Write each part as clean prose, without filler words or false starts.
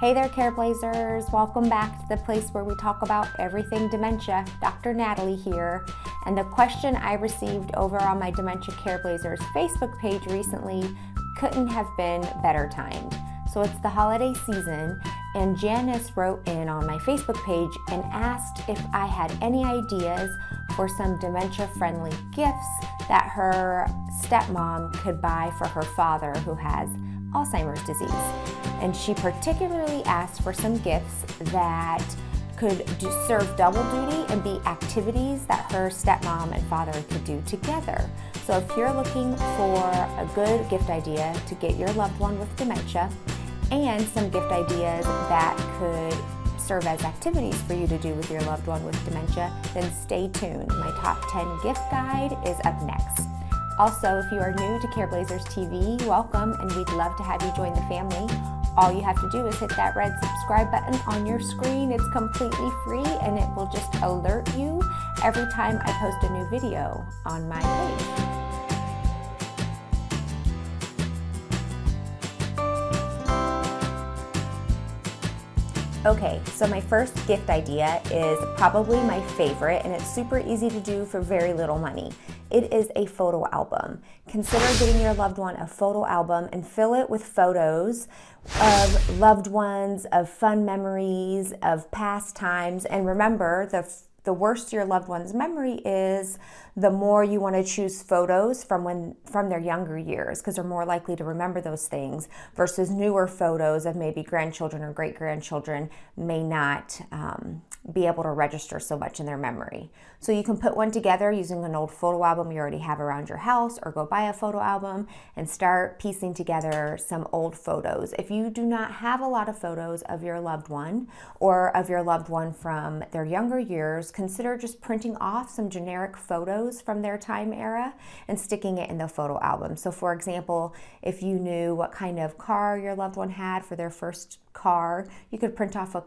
Hey there, Careblazers. Welcome back to the place where we talk about everything dementia. Dr. Natali here. And the question I received over on my Dementia Careblazers Facebook page recently couldn't have been better timed. So it's the holiday season, and Janice wrote in on my Facebook page and asked if I had any ideas for some dementia-friendly gifts that her stepmom could buy for her father who has Alzheimer's disease. And she particularly asked for some gifts that could serve double duty and be activities that her stepmom and father could do together. So if you're looking for a good gift idea to get your loved one with dementia and some gift ideas that could serve as activities for you to do with your loved one with dementia, then stay tuned. My top 10 gift guide is up next. Also, if you are new to Careblazers TV, welcome, and we'd love to have you join the family. All you have to do is hit that red subscribe button on your screen. It's completely free and it will just alert you every time I post a new video on my page. Okay, so my first gift idea is probably my favorite, and it's super easy to do for very little money. It is a photo album. Consider getting your loved one a photo album and fill it with photos of loved ones, of fun memories, of past times. And remember, the worse your loved one's memory is, the more you want to choose photos from their younger years, because they're more likely to remember those things, versus newer photos of maybe grandchildren or great-grandchildren may not be able to register so much in their memory. So you can put one together using an old photo album you already have around your house, or go buy a photo album and start piecing together some old photos. If you do not have a lot of photos of your loved one or of your loved one from their younger years, consider just printing off some generic photos from their time era and sticking it in the photo album. So for example, if you knew what kind of car your loved one had for their first car, you could print off a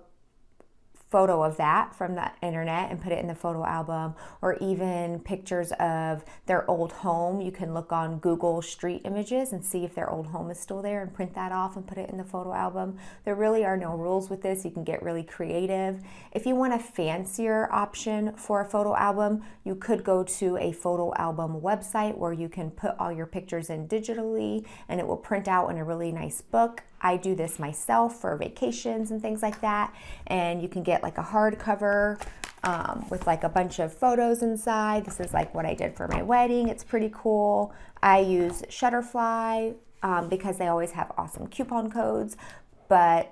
photo of that from the internet and put it in the photo album, or even pictures of their old home. You can look on Google Street Images and see if their old home is still there and print that off and put it in the photo album. There really are no rules with this. You can get really creative. If you want a fancier option for a photo album, you could go to a photo album website where you can put all your pictures in digitally and it will print out in a really nice book. I do this myself for vacations and things like that, and you can get like a hardcover with like a bunch of photos inside. This is like what I did for my wedding. It's pretty cool. I use Shutterfly because they always have awesome coupon codes, but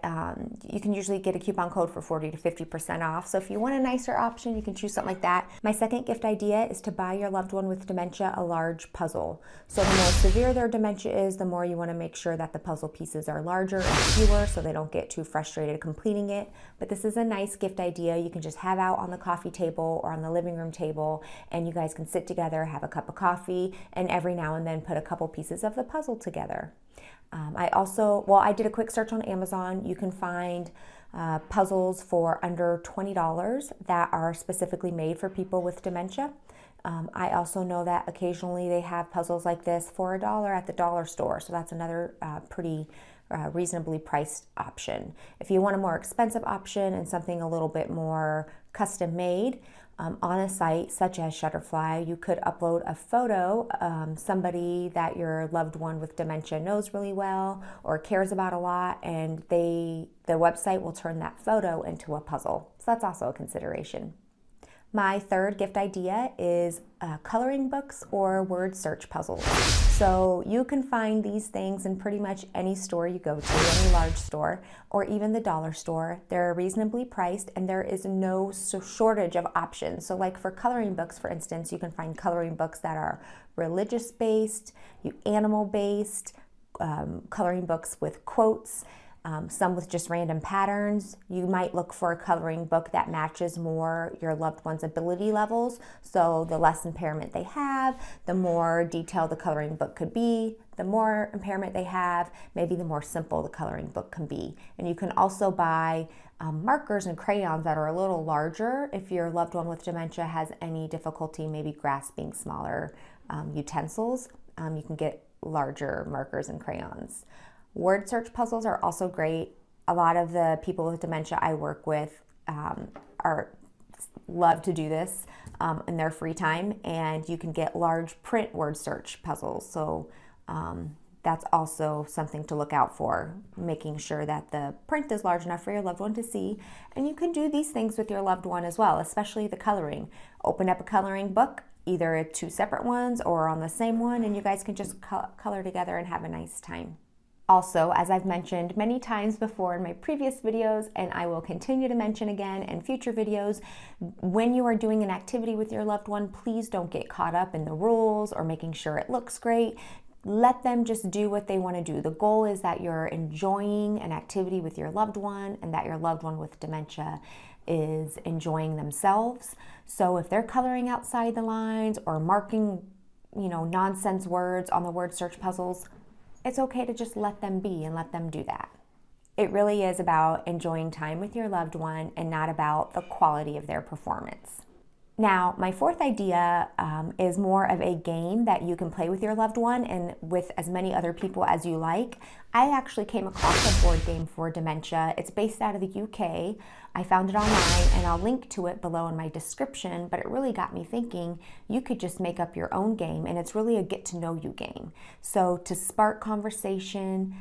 you can usually get a coupon code for 40 to 50% off. So if you want a nicer option, you can choose something like that. My second gift idea is to buy your loved one with dementia a large puzzle. So the more severe their dementia is, the more you want to make sure that the puzzle pieces are larger and fewer so they don't get too frustrated completing it. But this is a nice gift idea you can just have out on the coffee table or on the living room table, and you guys can sit together, have a cup of coffee, and every now and then put a couple pieces of the puzzle together. I did a quick search on Amazon. You can find puzzles for under $20 that are specifically made for people with dementia. I also know that occasionally they have puzzles like this for $1 at the dollar store. So that's another pretty reasonably priced option. If you want a more expensive option and something a little bit more custom made, on a site such as Shutterfly, you could upload a photo, somebody that your loved one with dementia knows really well or cares about a lot, and the website will turn that photo into a puzzle. So that's also a consideration. My third gift idea is coloring books or word search puzzles. So you can find these things in pretty much any store you go to, any large store, or even the dollar store. They're reasonably priced and there is no shortage of options. So like for coloring books, for instance, you can find coloring books that are religious-based, animal-based, coloring books with quotes, some with just random patterns. You might look for a coloring book that matches more your loved one's ability levels. So the less impairment they have, the more detailed the coloring book could be. The more impairment they have, maybe the more simple the coloring book can be. And you can also buy markers and crayons that are a little larger if your loved one with dementia has any difficulty maybe grasping smaller utensils. You can get larger markers and crayons. Word search puzzles are also great. A lot of the people with dementia I work with love to do this in their free time, and you can get large print word search puzzles. So that's also something to look out for, making sure that the print is large enough for your loved one to see. And you can do these things with your loved one as well, especially the coloring. Open up a coloring book, either 2 separate ones or on the same one, and you guys can just color together and have a nice time. Also, as I've mentioned many times before in my previous videos, and I will continue to mention again in future videos, when you are doing an activity with your loved one, please don't get caught up in the rules or making sure it looks great. Let them just do what they want to do. The goal is that you're enjoying an activity with your loved one and that your loved one with dementia is enjoying themselves. So if they're coloring outside the lines or marking, nonsense words on the word search puzzles, it's okay to just let them be and let them do that. It really is about enjoying time with your loved one and not about the quality of their performance. Now, my fourth idea is more of a game that you can play with your loved one and with as many other people as you like. I actually came across a board game for dementia. It's based out of the UK. I found it online, and I'll link to it below in my description, but it really got me thinking you could just make up your own game, and it's really a get-to-know-you game. So to spark conversation,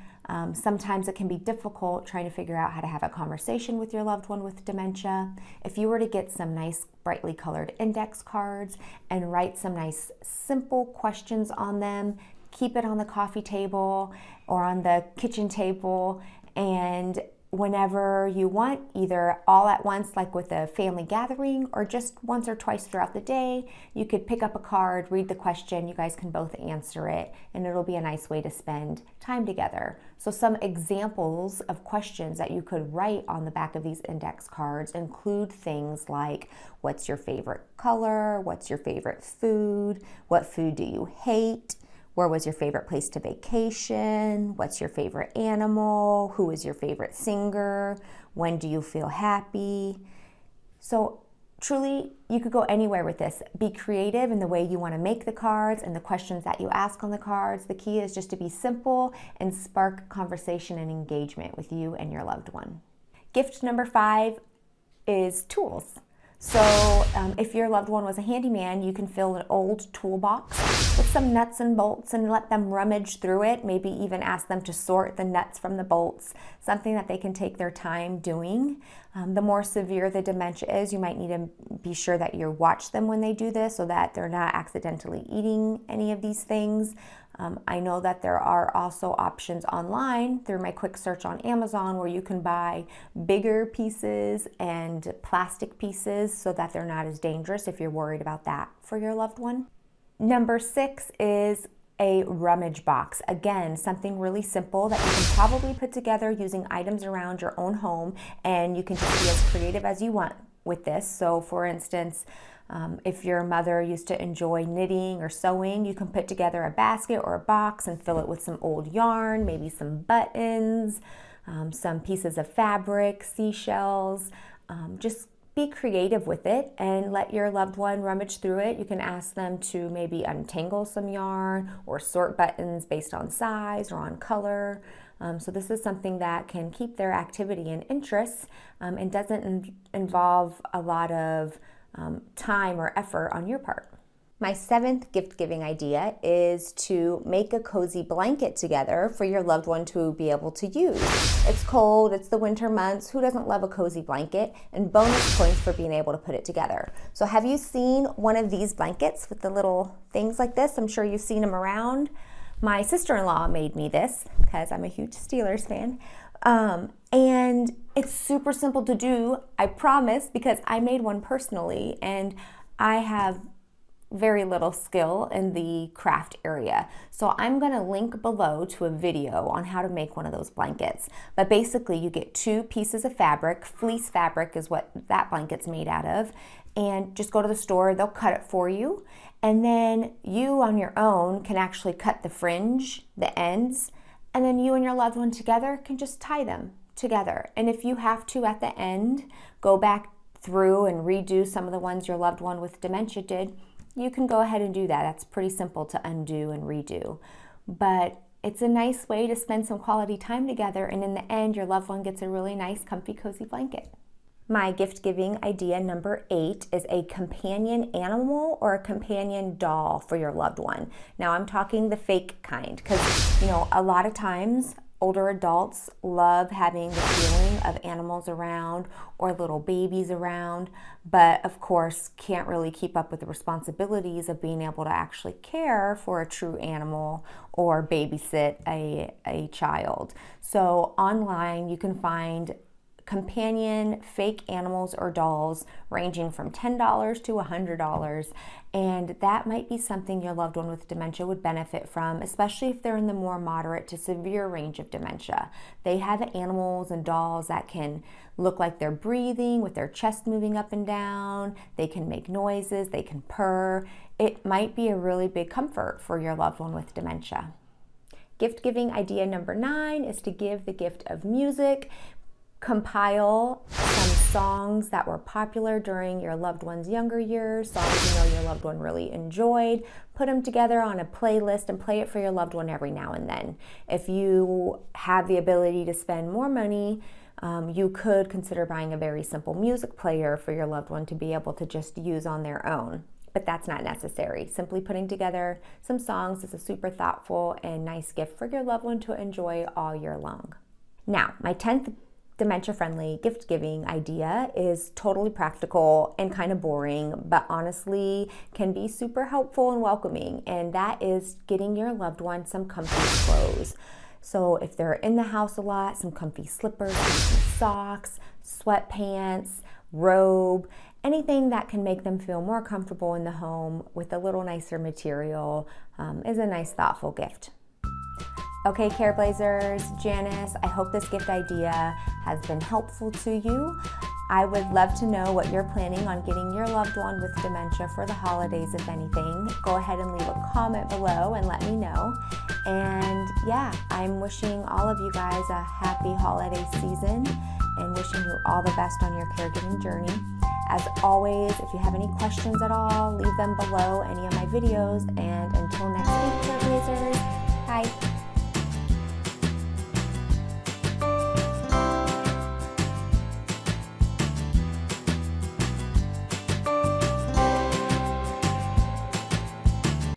sometimes it can be difficult trying to figure out how to have a conversation with your loved one with dementia. If you were to get some nice brightly colored index cards and write some nice simple questions on them, keep it on the coffee table or on the kitchen table, and whenever you want, either all at once like with a family gathering or just once or twice throughout the day, you could pick up a card, read the question, you guys can both answer it, and it'll be a nice way to spend time together. So some examples of questions that you could write on the back of these index cards include things like, what's your favorite color? What's your favorite food? What food do you hate? Where was your favorite place to vacation? What's your favorite animal? Who is your favorite singer? When do you feel happy? So truly, you could go anywhere with this. Be creative in the way you want to make the cards and the questions that you ask on the cards. The key is just to be simple and spark conversation and engagement with you and your loved one. Gift number 5 is tools. So if your loved one was a handyman, you can fill an old toolbox with some nuts and bolts and let them rummage through it, maybe even ask them to sort the nuts from the bolts, something that they can take their time doing. The more severe the dementia is, you might need to be sure that you watch them when they do this so that they're not accidentally eating any of these things. I know that there are also options online through my quick search on Amazon where you can buy bigger pieces and plastic pieces so that they're not as dangerous if you're worried about that for your loved one. Number 6 is a rummage box. Again, something really simple that you can probably put together using items around your own home, and you can just be as creative as you want with this. So for instance, if your mother used to enjoy knitting or sewing, you can put together a basket or a box and fill it with some old yarn, maybe some buttons, some pieces of fabric, seashells. Just be creative with it and let your loved one rummage through it. You can ask them to maybe untangle some yarn or sort buttons based on size or on color. So this is something that can keep their activity and interests and doesn't involve a lot of time or effort on your part. My 7th gift giving idea is to make a cozy blanket together for your loved one to be able to use. It's cold, it's the winter months, who doesn't love a cozy blanket? And bonus points for being able to put it together. So have you seen one of these blankets with the little things like this? I'm sure you've seen them around. My sister-in-law made me this because I'm a huge Steelers fan. And it's super simple to do, I promise, because I made one personally and I have very little skill in the craft area. So I'm gonna link below to a video on how to make one of those blankets. But basically you get 2 pieces of fabric, fleece fabric is what that blanket's made out of, and just go to the store, they'll cut it for you. And then you on your own can actually cut the fringe, the ends, and then you and your loved one together can just tie them together. And if you have to at the end, go back through and redo some of the ones your loved one with dementia did, you can go ahead and do that. That's pretty simple to undo and redo. But it's a nice way to spend some quality time together, and in the end, your loved one gets a really nice, comfy, cozy blanket. My gift-giving idea number 8 is a companion animal or a companion doll for your loved one. Now, I'm talking the fake kind, because, a lot of times, older adults love having the feeling of animals around or little babies around, but of course can't really keep up with the responsibilities of being able to actually care for a true animal or babysit a child. So online you can find companion fake animals or dolls ranging from $10 to $100, and that might be something your loved one with dementia would benefit from, especially if they're in the more moderate to severe range of dementia. They have animals and dolls that can look like they're breathing with their chest moving up and down. They can make noises, they can purr. It might be a really big comfort for your loved one with dementia. Gift-giving idea number 9 is to give the gift of music. Compile some songs that were popular during your loved one's younger years, songs your loved one really enjoyed. Put them together on a playlist and play it for your loved one every now and then. If you have the ability to spend more money, you could consider buying a very simple music player for your loved one to be able to just use on their own. But that's not necessary. Simply putting together some songs is a super thoughtful and nice gift for your loved one to enjoy all year long. Now, my 10th dementia-friendly gift-giving idea is totally practical and kind of boring, but honestly can be super helpful and welcoming, and that is getting your loved one some comfy clothes. So if they're in the house a lot, some comfy slippers, some socks, sweatpants, robe, anything that can make them feel more comfortable in the home with a little nicer material is a nice, thoughtful gift. Okay, Careblazers, Janice, I hope this gift idea has been helpful to you. I would love to know what you're planning on getting your loved one with dementia for the holidays, if anything. Go ahead and leave a comment below and let me know. And yeah, I'm wishing all of you guys a happy holiday season and wishing you all the best on your caregiving journey. As always, if you have any questions at all, leave them below any of my videos. And until next week, Careblazers, bye.